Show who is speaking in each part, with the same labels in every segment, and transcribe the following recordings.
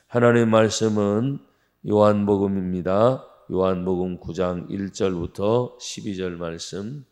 Speaker 1: 하나님 말씀은 요한복음입니다. 요한복음 9장 1절부터 12절 말씀,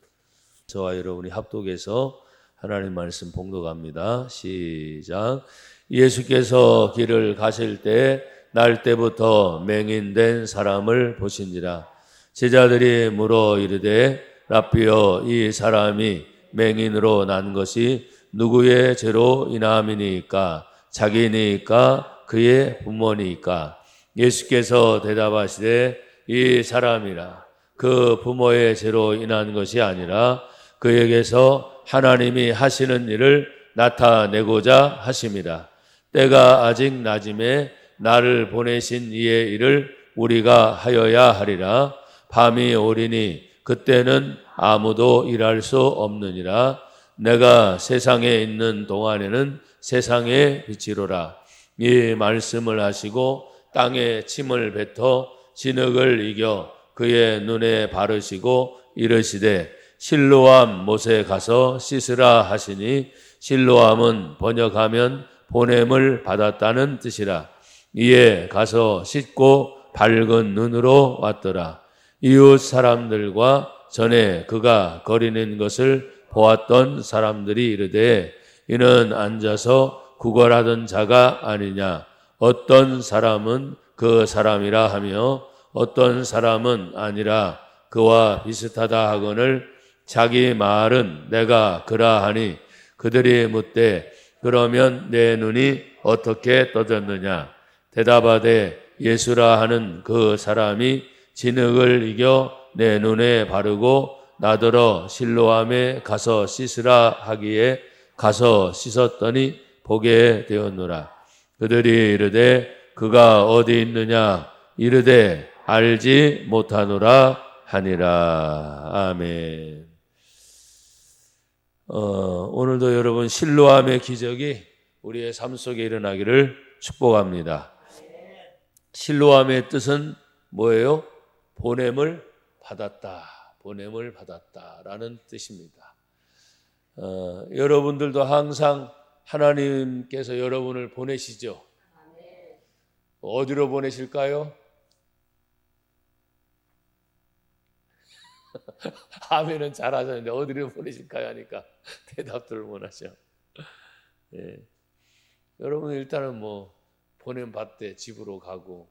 Speaker 1: 저와 여러분이 합독해서 하나님 말씀 봉독합니다. 시작. 예수께서 길을 가실 때 날 때부터 맹인된 사람을 보신지라. 제자들이 물어 이르되 라삐여, 이 사람이 맹인으로 난 것이 누구의 죄로 인함이니까? 자기니까 그의 부모니까? 예수께서 대답하시되 이 사람이라 그 부모의 죄로 인한 것이 아니라 그에게서 하나님이 하시는 일을 나타내고자 하심이라. 때가 아직 낮음에 나를 보내신 이의 일을 우리가 하여야 하리라. 밤이 오리니 그때는 아무도 일할 수 없느니라. 내가 세상에 있는 동안에는 세상의 빛이로라. 이 말씀을 하시고 땅에 침을 뱉어 진흙을 이겨 그의 눈에 바르시고 이르시되 실로암 못에 가서 씻으라 하시니, 실로암은 번역하면 보냄을 받았다는 뜻이라. 이에 가서 씻고 밝은 눈으로 왔더라. 이웃 사람들과 전에 그가 거리는 것을 보았던 사람들이 이르되 이는 앉아서 구걸하던 자가 아니냐. 어떤 사람은 그 사람이라 하며 어떤 사람은 아니라 그와 비슷하다 하거늘 자기 말은 내가 그라하니, 그들이 묻되 그러면 내 눈이 어떻게 떠졌느냐. 대답하되 예수라 하는 그 사람이 진흙을 이겨 내 눈에 바르고 나더러 실로암에 가서 씻으라 하기에 가서 씻었더니 보게 되었노라. 그들이 이르되 그가 어디 있느냐. 이르되 알지 못하노라 하니라. 아멘. 오늘도 여러분 실로암의 기적이 우리의 삶 속에 일어나기를 축복합니다. 실로암의 뜻은 뭐예요? 보냄을 받았다. 보냄을 받았다라는 뜻입니다. 여러분들도 항상 하나님께서 여러분을 보내시죠? 어디로 보내실까요? 아멘은 잘하셨는데 어디로 보내실까요? 하니까 대답들을 못 하셔. 예. 여러분 일단은 보냄 받되 집으로 가고,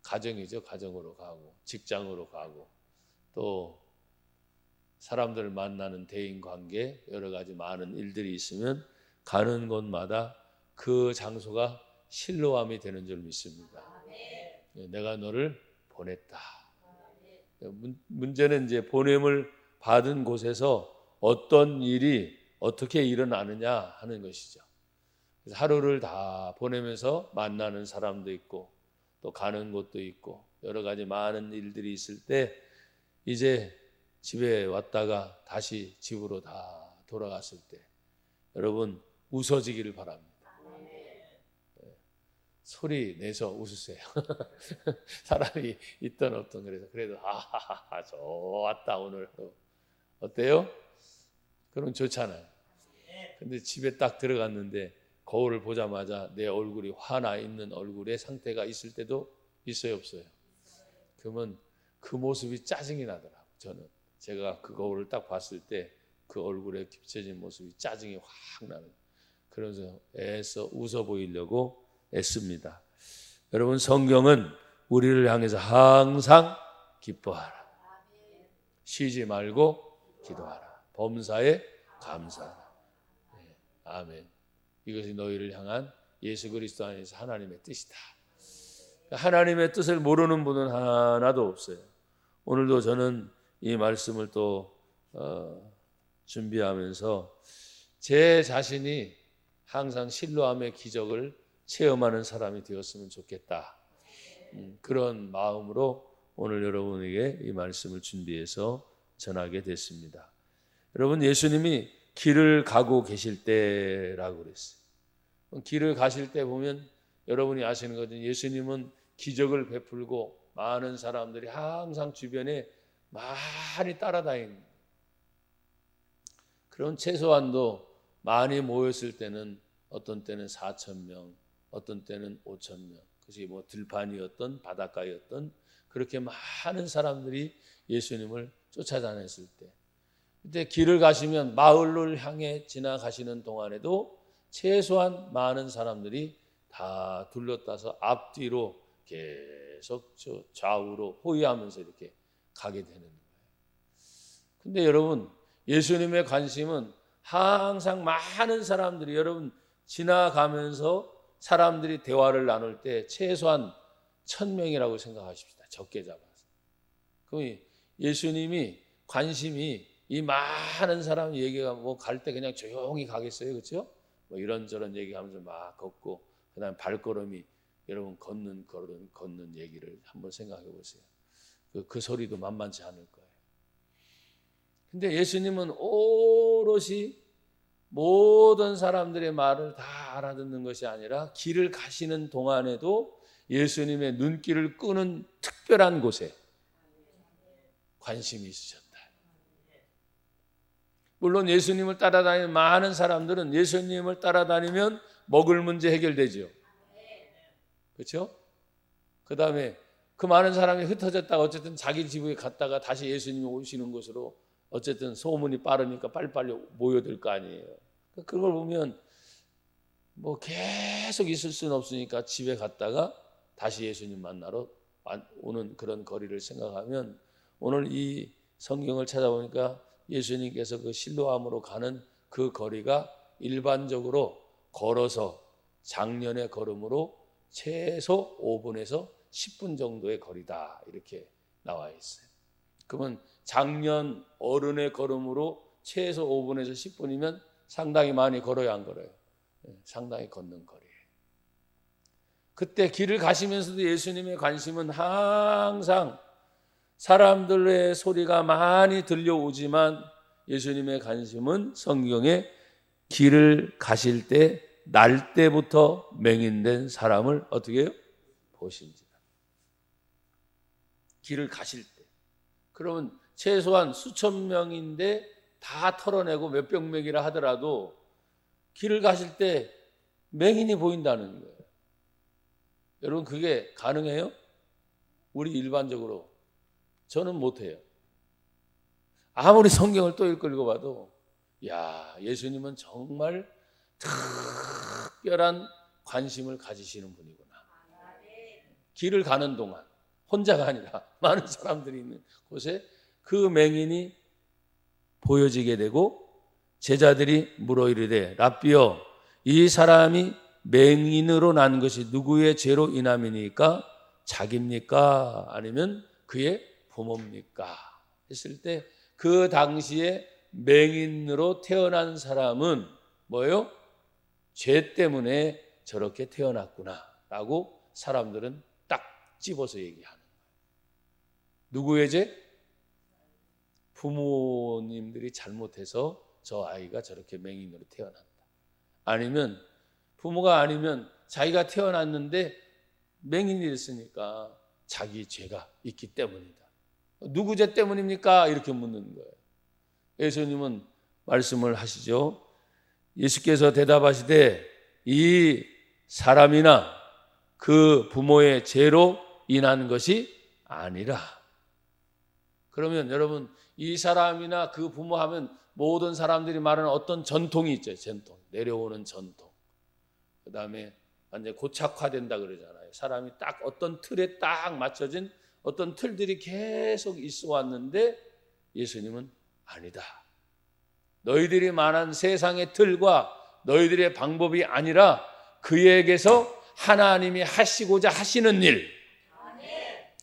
Speaker 1: 가정이죠. 가정으로 가고, 직장으로 가고, 또 사람들 만나는 대인 관계, 여러 가지 많은 일들이 있으면 가는 곳마다 그 장소가 실로암이 되는 줄 믿습니다. 내가 너를 보냈다. 문제는 이제 보냄을 받은 곳에서 어떤 일이 어떻게 일어나느냐 하는 것이죠. 그래서 하루를 다 보내면서 만나는 사람도 있고 또 가는 곳도 있고 여러 가지 많은 일들이 있을 때 이제 집에 왔다가 다시 집으로 다 돌아갔을 때 여러분 웃어지기를 바랍니다. 소리 내서 웃으세요. 사람이 있던 없던 그래도 아하하 좋았다 오늘. 어때요? 그럼 좋잖아요. 근데 집에 딱 들어갔는데 거울을 보자마자 내 얼굴이 화나 있는 얼굴의 상태가 있을 때도 있어요, 없어요? 그러면 그 모습이 짜증이 나더라고요. 저는 제가 그 거울을 딱 봤을 때 그 얼굴에 비춰진 모습이 짜증이 확 나는, 그러면서 애써 웃어 보이려고 애씁니다. 여러분 성경은 우리를 향해서 항상 기뻐하라, 쉬지 말고 기도하라, 범사에 감사하라. 네, 아멘. 이것이 너희를 향한 예수 그리스도 안에서 하나님의 뜻이다. 하나님의 뜻을 모르는 분은 하나도 없어요. 오늘도 저는 이 말씀을 또 준비하면서 제 자신이 항상 실로암의 기적을 체험하는 사람이 되었으면 좋겠다. 그런 마음으로 오늘 여러분에게 이 말씀을 준비해서 전하게 됐습니다. 여러분 예수님이 길을 가고 계실 때라고 그랬어요. 길을 가실 때 보면 여러분이 아시는 거죠. 예수님은 기적을 베풀고 많은 사람들이 항상 주변에 많이 따라다니는, 그런 최소한도 많이 모였을 때는 어떤 때는 4,000명, 어떤 때는 5,000명. 그것이 뭐 들판이었던 바닷가였던 그렇게 많은 사람들이 예수님을 쫓아다녔을 때, 그때 길을 가시면 마을을 향해 지나가시는 동안에도 최소한 많은 사람들이 다 둘러싸서 앞뒤로 계속 좌우로 호위하면서 이렇게 가게 되는 거예요. 근데 여러분, 예수님의 관심은 항상 많은 사람들이, 여러분 지나가면서 사람들이 대화를 나눌 때 최소한 1,000명이라고 생각하십시다. 적게 잡아서. 그럼 예수님이 관심이 이 많은 사람 얘기가 뭐 갈 때 그냥 조용히 가겠어요, 그렇죠? 뭐 이런저런 얘기하면서 막 걷고, 그다음 발걸음이 여러분 걷는 얘기를 한번 생각해 보세요. 그 소리도 만만치 않을 거예요. 근데 예수님은 오롯이 모든 사람들의 말을 다 알아듣는 것이 아니라 길을 가시는 동안에도 예수님의 눈길을 끄는 특별한 곳에 관심이 있으셨다. 물론 예수님을 따라다니는 많은 사람들은 예수님을 따라다니면 먹을 문제 해결되죠. 그렇죠? 그 다음에 그 많은 사람이 흩어졌다가 어쨌든 자기 집에 갔다가 다시 예수님이 오시는 곳으로 어쨌든 소문이 빠르니까 빨리빨리 모여들 거 아니에요. 그걸 보면 뭐 계속 있을 수는 없으니까 집에 갔다가 다시 예수님 만나러 오는 그런 거리를 생각하면, 오늘 이 성경을 찾아보니까 예수님께서 그 실로암으로 가는 그 거리가 일반적으로 걸어서 작년의 걸음으로 최소 5분에서 10분 정도의 거리다, 이렇게 나와 있어요. 그러면 작년 어른의 걸음으로 최소 5분에서 10분이면 상당히 많이 걸어야 안 걸어요? 상당히 걷는 거리예요. 그때 길을 가시면서도 예수님의 관심은 항상 사람들의 소리가 많이 들려오지만, 예수님의 관심은 성경에 길을 가실 때 날 때부터 맹인된 사람을 어떻게 해요? 보신지라. 길을 가실 때. 그러면 최소한 수천 명인데 다 털어내고 몇백 명이라 하더라도 길을 가실 때 맹인이 보인다는 거예요. 여러분, 그게 가능해요? 우리 일반적으로 저는 못해요. 아무리 성경을 또 읽어봐도, 야, 예수님은 정말 특별한 관심을 가지시는 분이구나. 길을 가는 동안 혼자가 아니라 많은 사람들이 있는 곳에 그 맹인이 보여지게 되고, 제자들이 물어 이르되 랍비여, 이 사람이 맹인으로 난 것이 누구의 죄로 인함이니까? 자기입니까? 아니면 그의 부모입니까? 했을 때 그 당시에 맹인으로 태어난 사람은 뭐예요? 죄 때문에 저렇게 태어났구나 라고 사람들은 딱 집어서 얘기하는 거예요. 누구의 죄? 부모님들이 잘못해서 저 아이가 저렇게 맹인으로 태어났다. 아니면 부모가 아니면 자기가 태어났는데 맹인이 됐으니까 자기 죄가 있기 때문이다. 누구 죄 때문입니까? 이렇게 묻는 거예요. 예수님은 말씀을 하시죠. 예수께서 대답하시되 이 사람이나 그 부모의 죄로 인한 것이 아니라. 그러면 여러분, 이 사람이나 그 부모 하면 모든 사람들이 말하는 어떤 전통이 있죠. 전통, 내려오는 전통. 그 다음에 완전히 고착화된다 그러잖아요. 사람이 딱 어떤 틀에 딱 맞춰진 어떤 틀들이 계속 있어 왔는데, 예수님은 아니다. 너희들이 말한 세상의 틀과 너희들의 방법이 아니라 그에게서 하나님이 하시고자 하시는 일.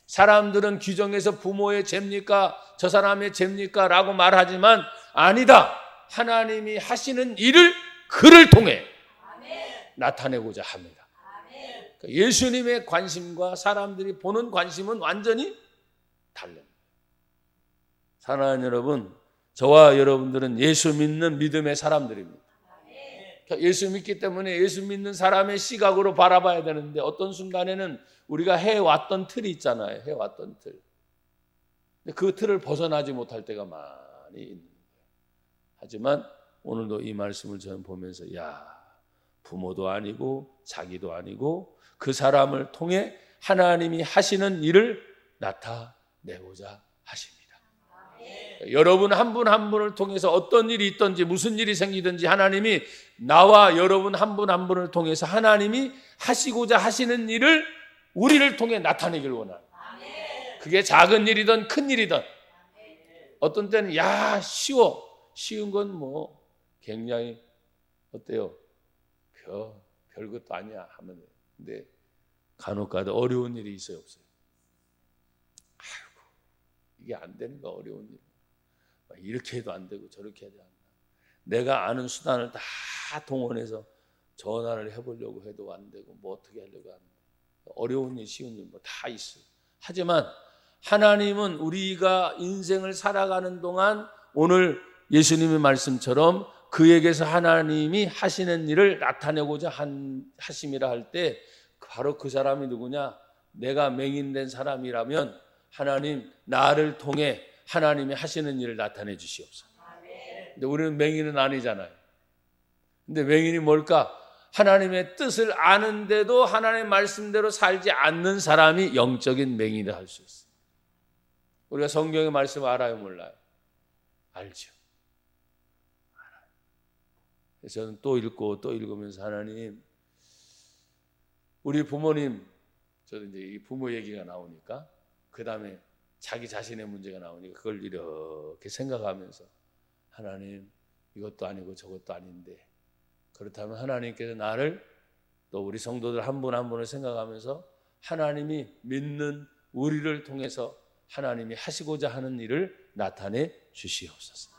Speaker 1: 사람들은 규정해서 부모의 죄입니까? 저 사람의 죄입니까? 라고 말하지만 아니다. 하나님이 하시는 일을 그를 통해 나타내고자 합니다. 예수님의 관심과 사람들이 보는 관심은 완전히 다릅니다. 사랑하는 여러분, 저와 여러분들은 예수 믿는 믿음의 사람들입니다. 예수 믿기 때문에 예수 믿는 사람의 시각으로 바라봐야 되는데, 어떤 순간에는 우리가 해왔던 틀이 있잖아요. 해왔던 틀. 근데 그 틀을 벗어나지 못할 때가 많이 있는 거예요. 하지만 오늘도 이 말씀을 저는 보면서, 야, 부모도 아니고 자기도 아니고 그 사람을 통해 하나님이 하시는 일을 나타내고자 하십니다. 여러분 한 분 한 분을 통해서 어떤 일이 있든지 무슨 일이 생기든지 하나님이 나와 여러분 한 분 한 분을 통해서 하나님이 하시고자 하시는 일을 우리를 통해 나타내기를 원합니다. 그게 작은 일이든 큰 일이든 어떤 때는 야 쉬운 건 뭐 굉장히 어때요? 별것도 아니야 하면 근데 간혹가다 어려운 일이 있어요 없어요? 아이고 이게 안 되는 거 어려운 일 이렇게 해도 안 되고 저렇게 해도 안 돼. 내가 아는 수단을 다 동원해서 전화를 해보려고 해도 안 되고 뭐 어떻게 하려고 안 돼. 어려운 일 쉬운 일 뭐 다 있어요. 하지만 하나님은 우리가 인생을 살아가는 동안 오늘 예수님의 말씀처럼 그에게서 하나님이 하시는 일을 나타내고자 하심이라 할 때 바로 그 사람이 누구냐? 내가 맹인된 사람이라면 하나님 나를 통해 하나님이 하시는 일을 나타내 주시옵소서. 근데 우리는 맹인은 아니잖아요. 근데 맹인이 뭘까? 하나님의 뜻을 아는데도 하나님의 말씀대로 살지 않는 사람이 영적인 맹인이라 할 수 있어요. 우리가 성경의 말씀 알아요 몰라요? 알죠. 저는 또 읽고 또 읽으면서 하나님 우리 부모님 저도 이제 이 부모 얘기가 나오니까 그 다음에 자기 자신의 문제가 나오니까 그걸 이렇게 생각하면서 하나님 이것도 아니고 저것도 아닌데 그렇다면 하나님께서 나를 또 우리 성도들 한 분 한 분을 생각하면서 하나님이 믿는 우리를 통해서 하나님이 하시고자 하는 일을 나타내 주시옵소서.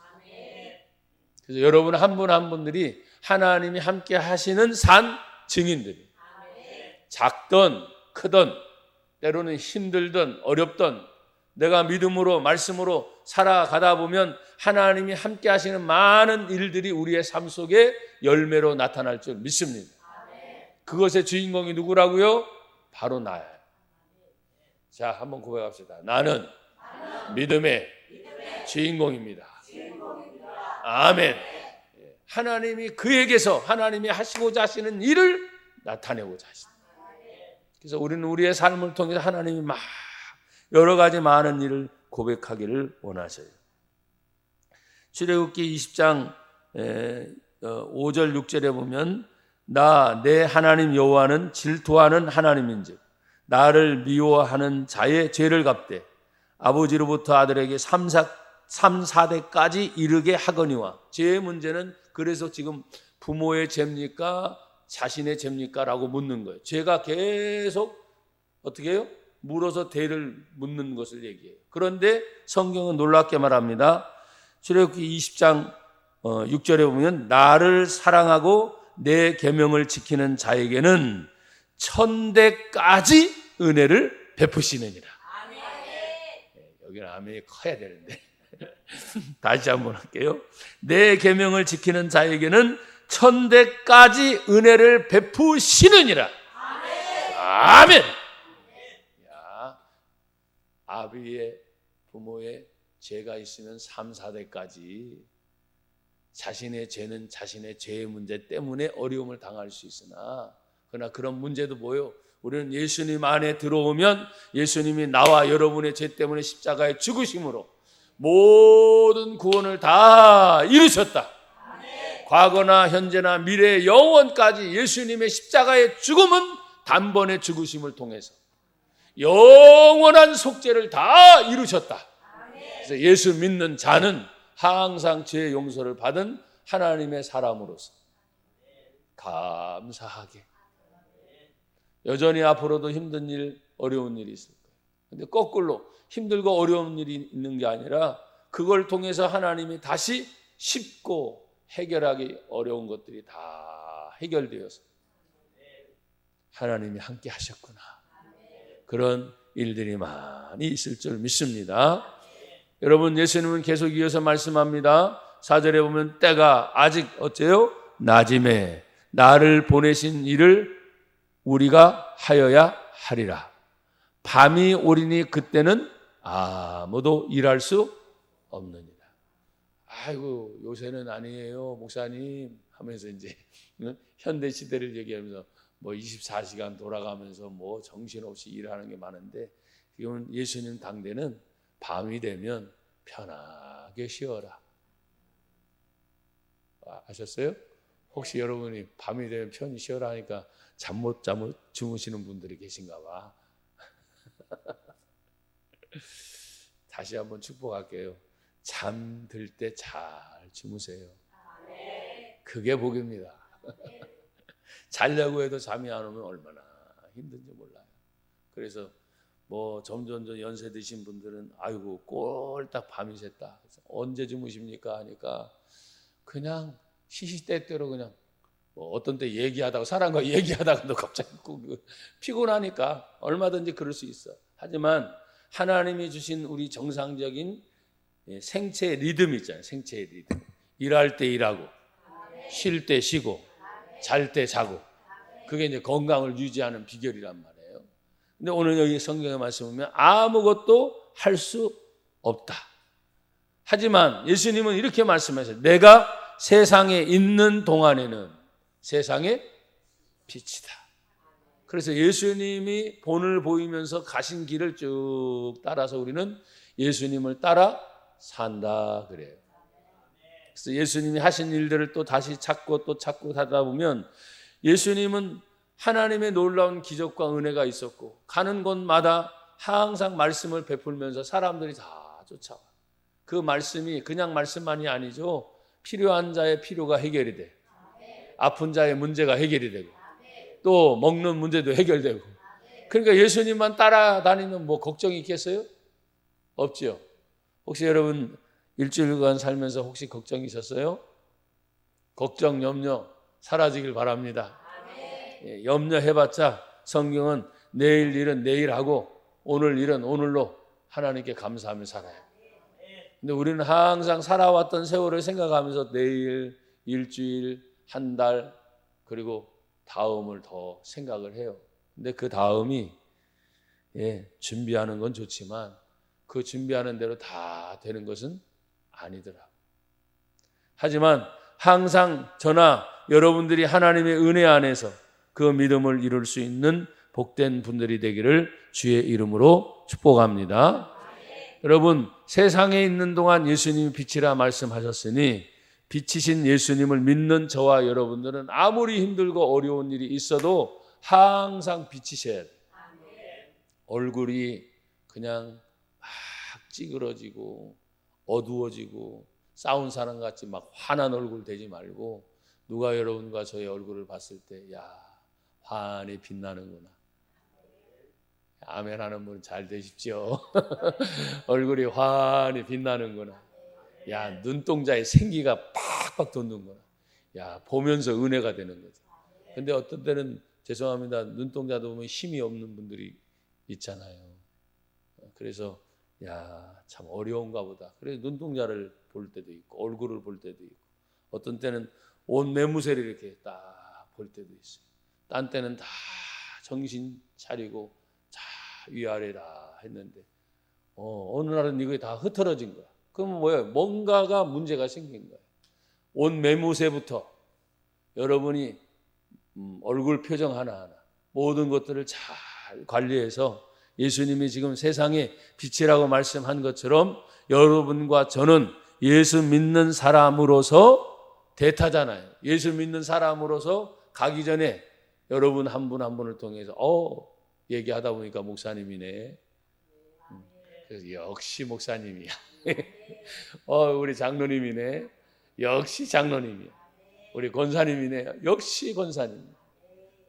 Speaker 1: 그래서 여러분 한 분 한 분들이 하나님이 함께 하시는 산 증인들이 작든 크든 때로는 힘들든 어렵든 내가 믿음으로 말씀으로 살아가다 보면 하나님이 함께 하시는 많은 일들이 우리의 삶 속에 열매로 나타날 줄 믿습니다. 그것의 주인공이 누구라고요? 바로 나예요. 자, 한번 고백합시다. 나는 믿음의 주인공입니다. 아멘. 하나님이 그에게서 하나님이 하시고자 하시는 일을 나타내고자 하십니다. 그래서 우리는 우리의 삶을 통해서 하나님이 막 여러 가지 많은 일을 고백하기를 원하셔요. 출애굽기 20장 5절 6절에 보면 내 하나님 여호와는 질투하는 하나님인즉 나를 미워하는 자의 죄를 갚되 아버지로부터 아들에게 3, 4대까지 이르게 하거니와. 죄의 문제는 그래서 지금 부모의 죄입니까? 자신의 죄입니까? 라고 묻는 거예요. 죄가 계속 어떻게 해요? 물어서 대를 묻는 것을 얘기해요. 그런데 성경은 놀랍게 말합니다. 출애굽기 20장 6절에 보면 나를 사랑하고 내 계명을 지키는 자에게는 1000대까지 은혜를 베푸시느니라. 아멘. 여기는 아멘이 커야 되는데 다시 한번 할게요. 내 계명을 지키는 자에게는 1000대까지 은혜를 베푸시느니라. 아멘. 아멘. 야, 아비의 부모의 죄가 있으면 3, 4대까지 자신의 죄는 자신의 죄의 문제 때문에 어려움을 당할 수 있으나 그러나 그런 문제도 뭐요? 우리는 예수님 안에 들어오면 예수님이 나와 여러분의 죄 때문에 십자가에 죽으심으로 모든 구원을 다 이루셨다. 아멘. 과거나 현재나 미래 영원까지 예수님의 십자가의 죽음은 단번에 죽으심을 통해서 영원한 속죄를 다 이루셨다. 아멘. 그래서 예수 믿는 자는 항상 죄 용서를 받은 하나님의 사람으로서 감사하게 여전히 앞으로도 힘든 일, 어려운 일이 있을 거예요. 근데 거꾸로 힘들고 어려운 일이 있는 게 아니라 그걸 통해서 하나님이 다시 쉽고 해결하기 어려운 것들이 다 해결되어서 하나님이 함께 하셨구나. 그런 일들이 많이 있을 줄 믿습니다. 여러분, 예수님은 계속 이어서 말씀합니다. 4절에 보면 때가 아직 어째요? 낮임에 나를 보내신 일을 우리가 하여야 하리라. 밤이 오리니 그때는 아무도 일할 수 없느니라. 아이고 요새는 아니에요 목사님 하면서 이제 현대 시대를 얘기하면서 뭐 24시간 돌아가면서 뭐 정신없이 일하는 게 많은데, 지금은 예수님 당대는 밤이 되면 편하게 쉬어라. 아셨어요? 혹시 여러분이 밤이 되면 편히 쉬어라 하니까 잠 못 주무시는 분들이 계신가 봐. 다시 한번 축복할게요. 잠들 때 잘 주무세요. 그게 복입니다. 자려고 해도 잠이 안 오면 얼마나 힘든지 몰라요. 그래서 뭐 점점 연세 드신 분들은 아이고 꼴딱 밤이 샜다. 언제 주무십니까 하니까 그냥 시시때때로 그냥 뭐 어떤 때 얘기하다가 사람과 얘기하다가도 갑자기 피곤하니까 얼마든지 그럴 수 있어. 하지만 하나님이 주신 우리 정상적인 생체 리듬 있잖아요. 생체의 리듬. 일할 때 일하고 쉴 때 쉬고 잘 때 자고, 그게 이제 건강을 유지하는 비결이란 말이에요. 근데 오늘 여기 성경의 말씀 보면 아무것도 할 수 없다. 하지만 예수님은 이렇게 말씀하셨어요. 내가 세상에 있는 동안에는 세상의 빛이다. 그래서 예수님이 본을 보이면서 가신 길을 쭉 따라서 우리는 예수님을 따라 산다 그래요. 그래서 예수님이 하신 일들을 또 다시 찾고 또 찾고 하다 보면 예수님은 하나님의 놀라운 기적과 은혜가 있었고 가는 곳마다 항상 말씀을 베풀면서 사람들이 다 쫓아와. 그 말씀이 그냥 말씀만이 아니죠. 필요한 자의 필요가 해결이 돼. 아픈 자의 문제가 해결이 되고 또 먹는 문제도 해결되고. 그러니까 예수님만 따라다니면 뭐 걱정이 있겠어요? 없죠. 혹시 여러분 일주일간 살면서 혹시 걱정이 있었어요? 걱정, 염려 사라지길 바랍니다. 예, 염려해봤자 성경은 내일 일은 내일 하고 오늘 일은 오늘로 하나님께 감사하며 살아요. 근데 우리는 항상 살아왔던 세월을 생각하면서 내일, 일주일, 한 달, 그리고 다음을 더 생각을 해요. 근데 그 다음이 준비하는 건 좋지만 그 준비하는 대로 다 되는 것은 아니더라. 하지만 항상 저나 여러분들이 하나님의 은혜 안에서 그 믿음을 이룰 수 있는 복된 분들이 되기를 주의 이름으로 축복합니다. 여러분, 세상에 있는 동안 예수님이 빛이라 말씀하셨으니 빛이신 예수님을 믿는 저와 여러분들은 아무리 힘들고 어려운 일이 있어도 항상 빛이셔야 돼요. 얼굴이 그냥 막 찌그러지고 어두워지고 싸운 사람 같이 막 환한 얼굴 되지 말고, 누가 여러분과 저의 얼굴을 봤을 때 야, 환히 빛나는구나. 아멘 하는 분 잘 되십시오. 얼굴이 환히 빛나는구나. 야, 눈동자에 생기가 팍팍 돋는구나. 야, 보면서 은혜가 되는 거죠. 근데 어떤 때는 죄송합니다. 눈동자도 보면 힘이 없는 분들이 있잖아요. 그래서 야, 참 어려운가 보다. 그래서 눈동자를 볼 때도 있고 얼굴을 볼 때도 있고 어떤 때는 온 매무새를 이렇게 딱 볼 때도 있어요. 딴 때는 다 정신 차리고 자 위아래라 했는데 어느 날은 이게 다 흐트러진 거야. 그럼 뭐예요? 뭔가가 문제가 생긴 거예요. 온 매무새부터 여러분이 얼굴 표정 하나하나 모든 것들을 잘 관리해서 예수님이 지금 세상에 빛이라고 말씀한 것처럼 여러분과 저는 예수 믿는 사람으로서 대타잖아요. 예수 믿는 사람으로서 가기 전에 여러분 한 분 한 분을 통해서 얘기하다 보니까 목사님이네. 그래서 역시 목사님이야. 우리 장로님이네. 역시 장로님이야. 우리 권사님이네. 역시 권사님.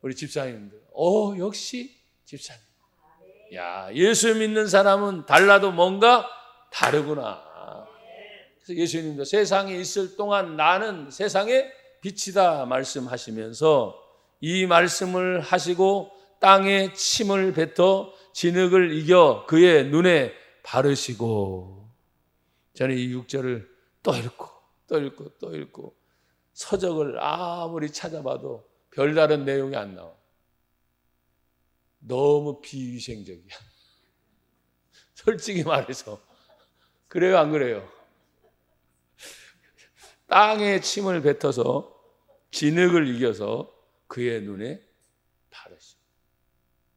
Speaker 1: 우리 집사님들. 역시 집사님. 야, 예수 믿는 사람은 달라도 뭔가 다르구나. 그래서 예수님도 세상에 있을 동안 나는 세상의 빛이다 말씀하시면서 이 말씀을 하시고 땅에 침을 뱉어 진흙을 이겨 그의 눈에 바르시고, 저는 이 6절을 또 읽고 또 읽고 또 읽고 서적을 아무리 찾아봐도 별다른 내용이 안 나와. 너무 비위생적이야. 솔직히 말해서. 그래요, 안 그래요? 땅에 침을 뱉어서 진흙을 이겨서 그의 눈에 바르시고.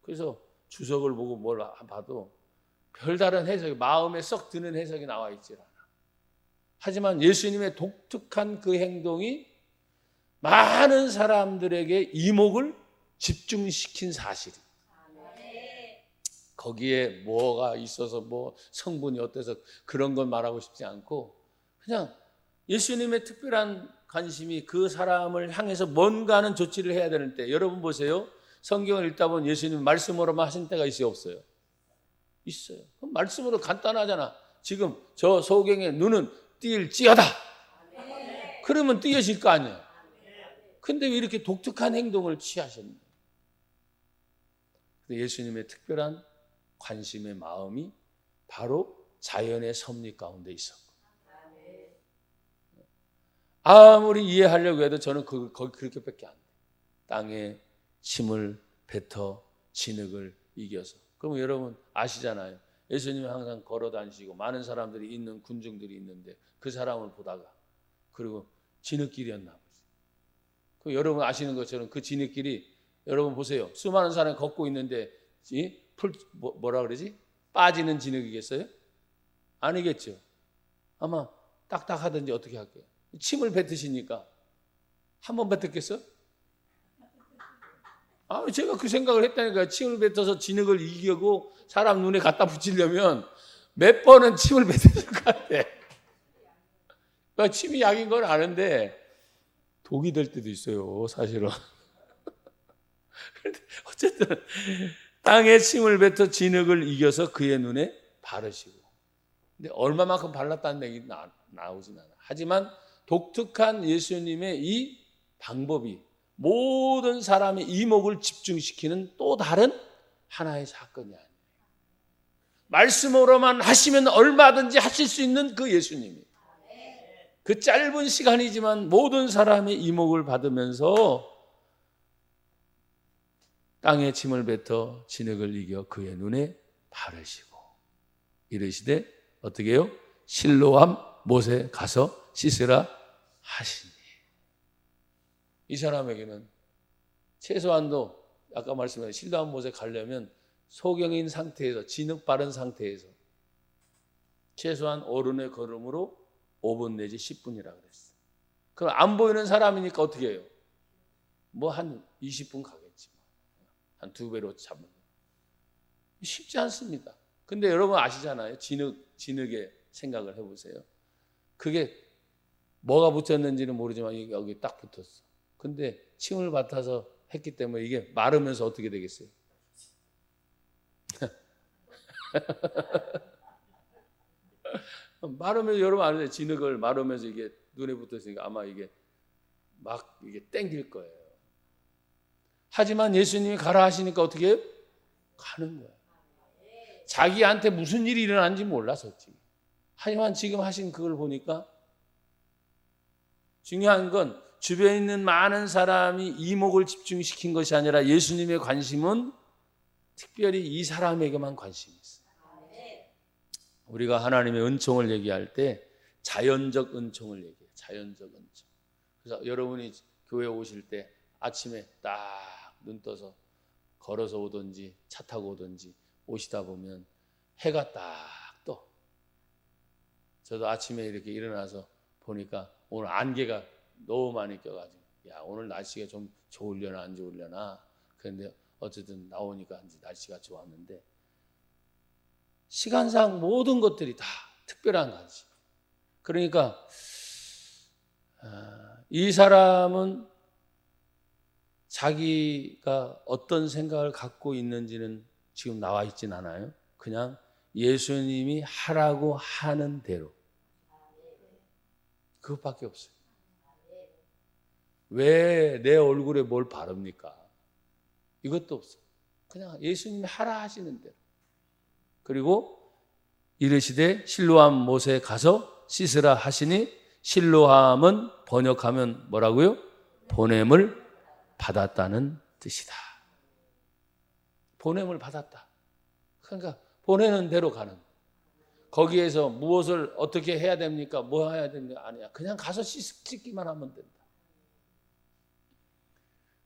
Speaker 1: 그래서 주석을 보고 뭘 봐도 별다른 해석이, 마음에 썩 드는 해석이 나와 있질 않아. 하지만 예수님의 독특한 그 행동이 많은 사람들에게 이목을 집중시킨 사실이. 거기에 뭐가 있어서 뭐 성분이 어때서 그런 건 말하고 싶지 않고, 그냥 예수님의 특별한 관심이 그 사람을 향해서 뭔가 하는 조치를 해야 되는 때, 여러분 보세요. 성경을 읽다 보면 예수님 말씀으로만 하신 때가 있어요, 없어요? 있어요. 그럼 말씀으로 간단하잖아. 지금 저 소경의 눈은 띄일지어다. 그러면 띄어질 거 아니에요. 근데 왜 이렇게 독특한 행동을 취하셨나요? 예수님의 특별한 관심의 마음이 바로 자연의 섭리 가운데 있었고, 아무리 이해하려고 해도 저는 거기 그렇게밖에 안 돼요. 땅에 침을 뱉어 진흙을 이겨서. 그럼 여러분 아시잖아요. 예수님이 항상 걸어 다니시고 많은 사람들이 있는 군중들이 있는데 그 사람을 보다가, 그리고 진흙길이었나 보죠. 그 여러분 아시는 것처럼 그 진흙길이, 여러분 보세요. 수많은 사람이 걷고 있는데 뭐라 그러지? 빠지는 진흙이겠어요? 아니겠죠. 아마 딱딱하든지 어떻게 할게요. 침을 뱉으시니까 한 번 뱉었겠어? 제가 그 생각을 했다니까요. 침을 뱉어서 진흙을 이기고 사람 눈에 갖다 붙이려면 몇 번은 침을 뱉을 것 같아. 그러니까 침이 약인 건 아는데 독이 될 때도 있어요, 사실은. 어쨌든 땅에 침을 뱉어 진흙을 이겨서 그의 눈에 바르시고. 근데 얼마만큼 발랐다는 얘기 나오진 않아. 하지만 독특한 예수님의 이 방법이 모든 사람의 이목을 집중시키는 또 다른 하나의 사건이 아니에요. 말씀으로만 하시면 얼마든지 하실 수 있는 그 예수님이 그 짧은 시간이지만 모든 사람의 이목을 받으면서 땅에 침을 뱉어 진흙을 이겨 그의 눈에 바르시고 이르시되 어떻게 해요? 실로암 못에 가서 씻으라 하시니. 이 사람에게는 최소한도 아까 말씀하신 실로암 못에 가려면 소경인 상태에서, 진흙 바른 상태에서 최소한 어른의 걸음으로 5분 내지 10분이라 그랬어요. 그럼 안 보이는 사람이니까 어떻게 해요? 뭐 한 20분 가겠지. 한 2배로 잡으면. 쉽지 않습니다. 근데 여러분 아시잖아요. 진흙의 생각을 해보세요. 그게 뭐가 붙었는지는 모르지만 여기 딱 붙었어. 근데 침을 받아서 했기 때문에 이게 마르면서 어떻게 되겠어요? 마르면서, 여러분 아세요? 진흙을 마르면서 이게 눈에 붙었으니까 아마 이게 막 이게 땡길 거예요. 하지만 예수님이 가라 하시니까 어떻게 해요? 가는 거예요. 자기한테 무슨 일이 일어난지 몰랐었지. 하지만 지금 하신 그걸 보니까 중요한 건 주변에 있는 많은 사람이 이목을 집중시킨 것이 아니라 예수님의 관심은 특별히 이 사람에게만 관심이 있어요. 우리가 하나님의 은총을 얘기할 때 자연적 은총을 얘기해요. 자연적 은총. 그래서 여러분이 교회 오실 때 아침에 딱 눈 떠서 걸어서 오든지 차 타고 오든지 오시다 보면 해가 딱 떠. 저도 아침에 이렇게 일어나서 보니까 오늘 안개가 너무 많이 껴가지고 야, 오늘 날씨가 좀 좋으려나 안 좋으려나. 그런데 어쨌든 나오니까 날씨가 좋았는데, 시간상 모든 것들이 다 특별한 관심. 그러니까 이 사람은 자기가 어떤 생각을 갖고 있는지는 지금 나와 있진 않아요. 그냥 예수님이 하라고 하는 대로. 그것밖에 없어요. 왜 내 얼굴에 뭘 바릅니까? 이것도 없어요. 그냥 예수님이 하라 하시는 대로. 그리고 이르시되 실로암 못에 가서 씻으라 하시니, 실로암은 번역하면 뭐라고요? 보냄을 받았다는 뜻이다. 보냄을 받았다. 그러니까 보내는 대로 가는. 거기에서 무엇을 어떻게 해야 됩니까? 뭐 해야 됩니까? 아니야. 그냥 가서 씻기만 하면 된다.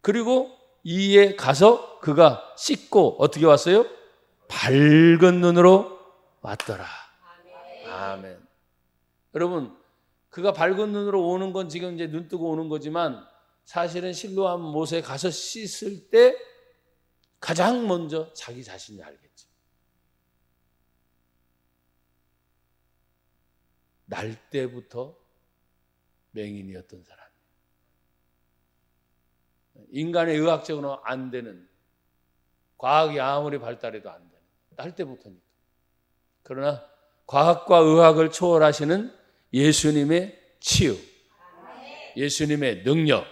Speaker 1: 그리고 이에 가서 그가 씻고 어떻게 왔어요? 밝은 눈으로 왔더라. 아멘. 여러분, 그가 밝은 눈으로 오는 건 지금 이제 눈 뜨고 오는 거지만 사실은 실로암 못에 가서 씻을 때 가장 먼저 자기 자신이 알겠죠. 날 때부터 맹인이었던 사람. 인간의 의학적으로 안 되는, 과학이 아무리 발달해도 안 되는, 날 때부터니까. 그러나 과학과 의학을 초월하시는 예수님의 치유, 예수님의 능력,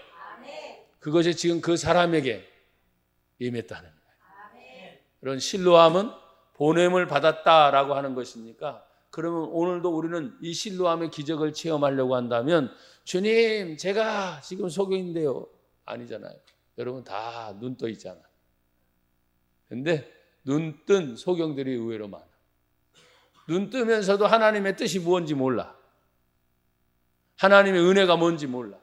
Speaker 1: 그것이 지금 그 사람에게 임했다는 거예요. 그런 실로암은 보냄을 받았다라고 하는 것이니까, 그러면 오늘도 우리는 이 실로암의 기적을 체험하려고 한다면, 주님, 제가 지금 소경인데요. 아니잖아요. 여러분 다 눈 떠 있잖아요. 근데 눈 뜬 소경들이 의외로 많아. 눈 뜨면서도 하나님의 뜻이 뭔지 몰라. 하나님의 은혜가 뭔지 몰라.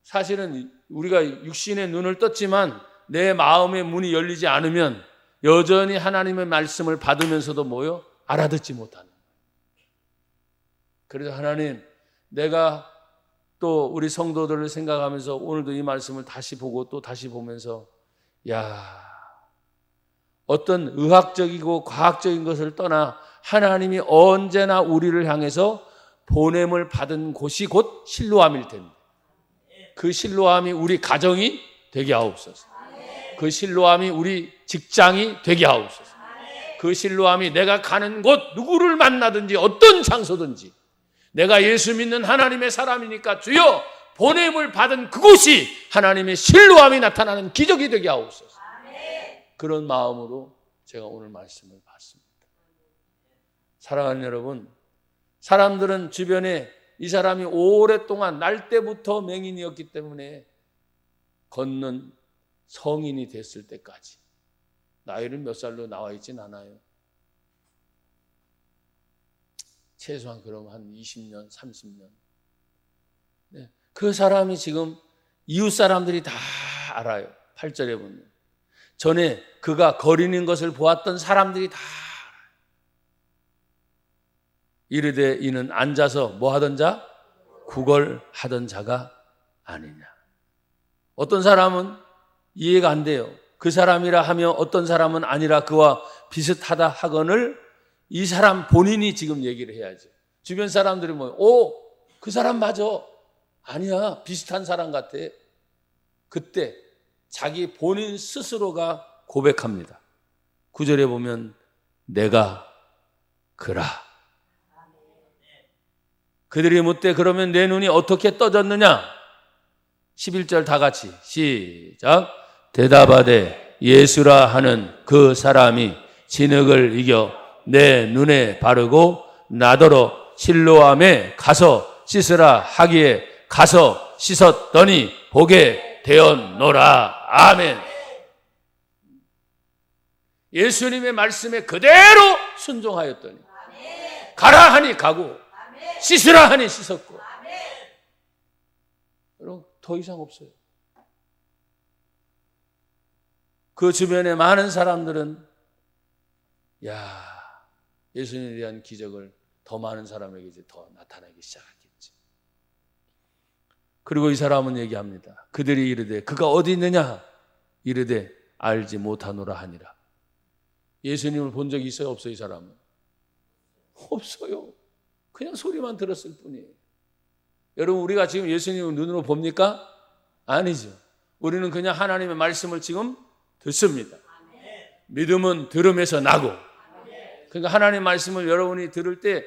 Speaker 1: 사실은 우리가 육신의 눈을 떴지만 내 마음의 문이 열리지 않으면 여전히 하나님의 말씀을 받으면서도 뭐요? 알아듣지 못하는 거예요. 그래서 하나님, 내가 또 우리 성도들을 생각하면서 오늘도 이 말씀을 다시 보고 또 다시 보면서, 어떤 의학적이고 과학적인 것을 떠나 하나님이 언제나 우리를 향해서 보냄을 받은 곳이 곧 실로암일 텐데, 그 실로암이 우리 가정이 되게 하옵소서. 그 실로암이 우리 직장이 되게 하옵소서. 그 실로암이 내가 가는 곳, 누구를 만나든지 어떤 장소든지 내가 예수 믿는 하나님의 사람이니까 주여 보냄을 받은 그곳이 하나님의 실로암이 나타나는 기적이 되게 하옵소서. 그런 마음으로 제가 오늘 말씀을 받습니다. 사랑하는 여러분, 사람들은 주변에 이 사람이 오랫동안 날 때부터 맹인이었기 때문에 걷는 성인이 됐을 때까지, 나이는 몇 살로 나와 있진 않아요. 최소한 그럼 한 20년, 30년. 네. 그 사람이 지금 이웃 사람들이 다 알아요. 8절에 보면. 전에 그가 거리는 것을 보았던 사람들이 다 알아요. 이르되 이는 앉아서 뭐 하던 자? 구걸하던 자가 아니냐. 어떤 사람은 이해가 안 돼요. 그 사람이라 하며 어떤 사람은 아니라 그와 비슷하다 하거늘 이 사람 본인이 지금 얘기를 해야죠. 주변 사람들이 그 사람 맞아. 아니야, 비슷한 사람 같아. 그때 자기 본인 스스로가 고백합니다. 9절에 보면 내가 그라. 그들이 묻되 그러면 내 눈이 어떻게 떠졌느냐? 11절 다 같이 시작. 대답하되 예수라 하는 그 사람이 진흙을 이겨 내 눈에 바르고 나더러 실로암에 가서 씻으라 하기에 가서 씻었더니 보게 되었노라. 아멘. 예수님의 말씀에 그대로 순종하였더니 가라 하니 가고 씻으라 하니 씻었고. 여러분 더 이상 없어요. 그 주변에 많은 사람들은 예수님에 대한 기적을 더 많은 사람에게 이제 더 나타나기 시작하겠지. 그리고 이 사람은 얘기합니다. 그들이 이르되 그가 어디 있느냐? 이르되 알지 못하노라 하니라. 예수님을 본 적이 있어요? 없어요? 이 사람은? 없어요. 그냥 소리만 들었을 뿐이에요. 여러분 우리가 지금 예수님을 눈으로 봅니까? 아니죠. 우리는 그냥 하나님의 말씀을 지금 듣습니다. 믿음은 들음에서 나고. 그러니까 하나님의 말씀을 여러분이 들을 때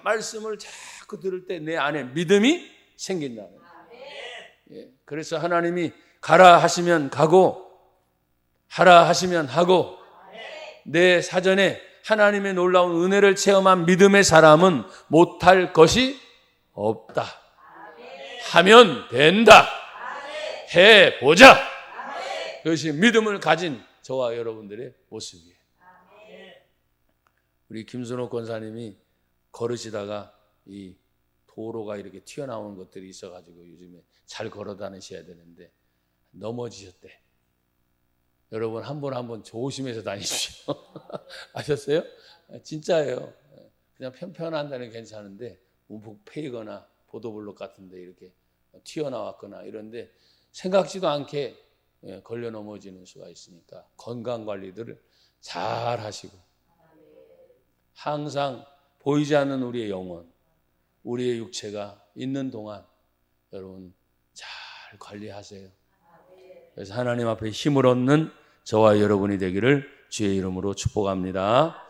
Speaker 1: 말씀을 자꾸 들을 때 내 안에 믿음이 생긴다는 거예요. 그래서 하나님이 가라 하시면 가고 하라 하시면 하고, 내 사전에 하나님의 놀라운 은혜를 체험한 믿음의 사람은 못할 것이 없다. 하면 된다. 해보자. 그것이 믿음을 가진 저와 여러분들의 모습이에요. 우리 김순옥 권사님이 걸으시다가 이 도로가 이렇게 튀어나오는 것들이 있어가지고 요즘에 잘 걸어 다니셔야 되는데 넘어지셨대. 여러분 한 분 한 분 조심해서 다니십시오. 아셨어요? 진짜예요. 그냥 편편한 데는 괜찮은데 움푹 패이거나 보도블록 같은데 이렇게 튀어나왔거나 이런데 생각지도 않게 걸려 넘어지는 수가 있으니까 건강 관리들을 잘 하시고 항상 보이지 않는 우리의 영혼, 우리의 육체가 있는 동안 여러분 잘 관리하세요. 그래서 하나님 앞에 힘을 얻는 저와 여러분이 되기를 주의 이름으로 축복합니다.